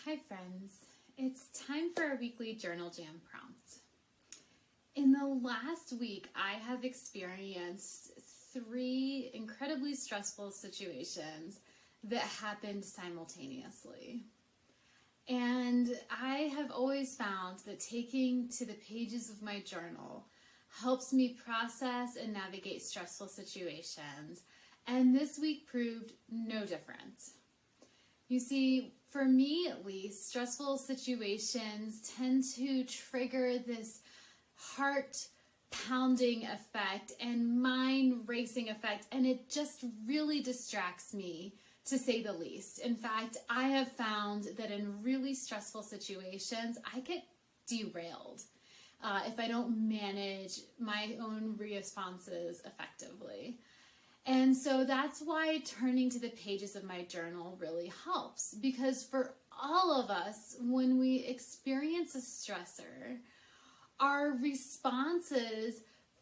Hi friends, it's time for our weekly Journal Jam prompt. In the last week, I have experienced 3 incredibly stressful situations that happened simultaneously. And I have always found that taking to the pages of my journal helps me process and navigate stressful situations, and this week proved no different. You see, for me at least, stressful situations tend to trigger this heart-pounding effect and mind-racing effect, and it just really distracts me, to say the least. In fact, I have found that in really stressful situations, I get derailed if I don't manage my own responses effectively. And so that's why turning to the pages of my journal really helps, because for all of us, when we experience a stressor, our responses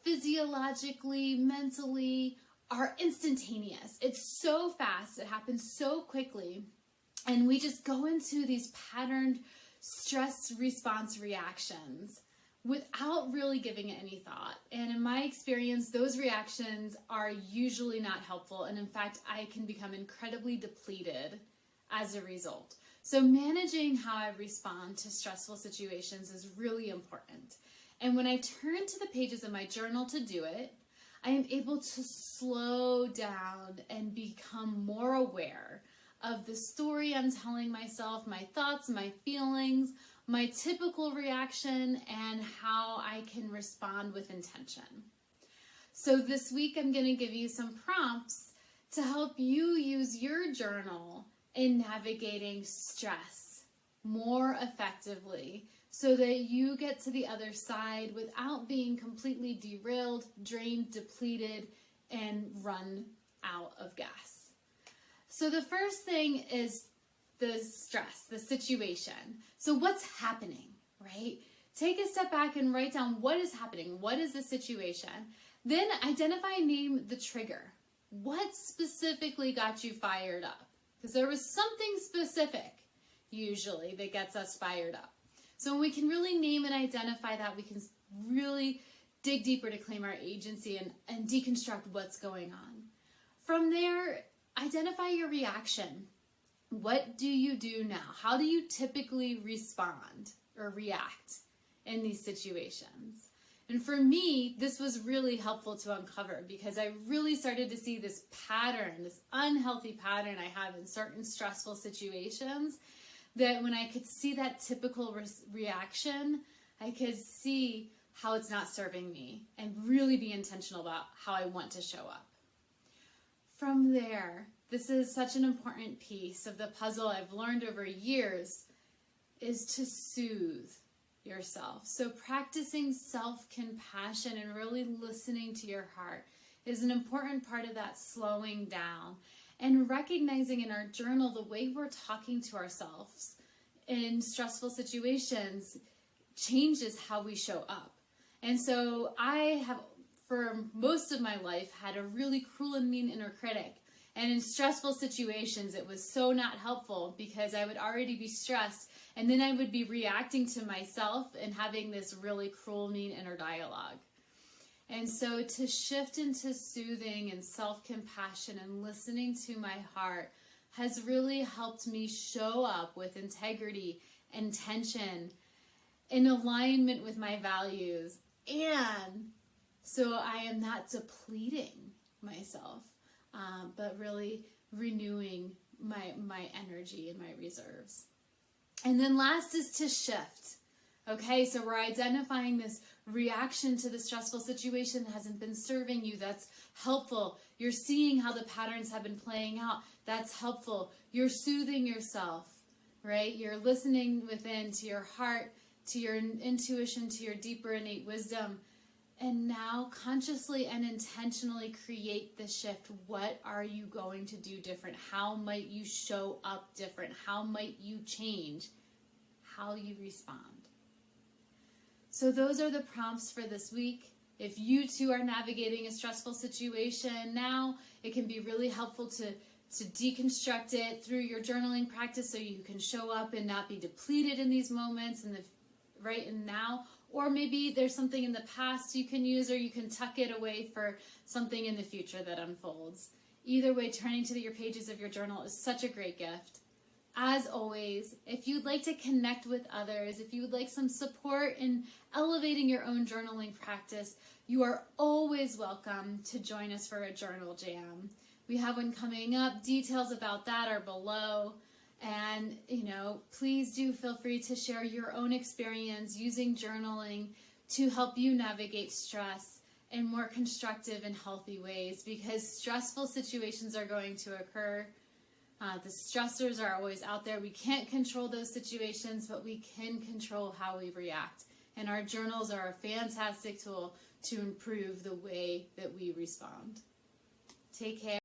physiologically, mentally, are instantaneous. It's so fast, it happens so quickly, and we just go into these patterned stress response reactions without really giving it any thought. And in my experience, those reactions are usually not helpful, and in fact, I can become incredibly depleted as a result. So managing how I respond to stressful situations is really important. And when I turn to the pages of my journal to do it, I am able to slow down and become more aware of the story I'm telling myself, my thoughts, my feelings, my typical reaction, and how I can respond with intention. So this week I'm going to give you some prompts to help you use your journal in navigating stress more effectively, so that you get to the other side without being completely derailed, drained, depleted, and run out of gas. So the first thing is the stress, the situation. So what's happening, right? Take a step back and write down what is happening. What is the situation? Then identify and name the trigger. What specifically got you fired up? Because there was something specific, usually, that gets us fired up. So when we can really name and identify that, we can really dig deeper to claim our agency and deconstruct what's going on. From there, identify your reaction. What do you do now? How do you typically respond or react in these situations? And for me, this was really helpful to uncover, because I really started to see this pattern, this unhealthy pattern I have in certain stressful situations, that when I could see that typical reaction, I could see how it's not serving me and really be intentional about how I want to show up. From there, this is such an important piece of the puzzle I've learned over years, is to soothe yourself. So practicing self-compassion and really listening to your heart is an important part of that slowing down, and recognizing in our journal the way we're talking to ourselves in stressful situations changes how we show up. And so I have, for most of my life, had a really cruel and mean inner critic. And in stressful situations, it was so not helpful, because I would already be stressed, and then I would be reacting to myself and having this really cruel, mean inner dialogue. And so to shift into soothing and self-compassion and listening to my heart has really helped me show up with integrity, intention, in alignment with my values, and so I am not depleting myself, but really renewing my energy and my reserves. And then last is to shift. Okay, so we're identifying this reaction to the stressful situation that hasn't been serving you. That's helpful. You're seeing how the patterns have been playing out. That's helpful. You're soothing yourself, right? You're listening within to your heart, to your intuition, to your deeper innate wisdom. And now consciously and intentionally create the shift. What are you going to do different? How might you show up different? How might you change how you respond? So those are the prompts for this week. If you too are navigating a stressful situation now, it can be really helpful to to deconstruct it through your journaling practice so you can show up and not be depleted in these moments in the right and now. Or maybe there's something in the past you can use, or you can tuck it away for something in the future that unfolds. Either way, turning to your pages of your journal is such a great gift. As always, if you'd like to connect with others, if you would like some support in elevating your own journaling practice, you are always welcome to join us for a journal jam. We have one coming up. Details about that are below. And, please do feel free to share your own experience using journaling to help you navigate stress in more constructive and healthy ways, because stressful situations are going to occur. The stressors are always out there. We can't control those situations, but we can control how we react. And our journals are a fantastic tool to improve the way that we respond. Take care.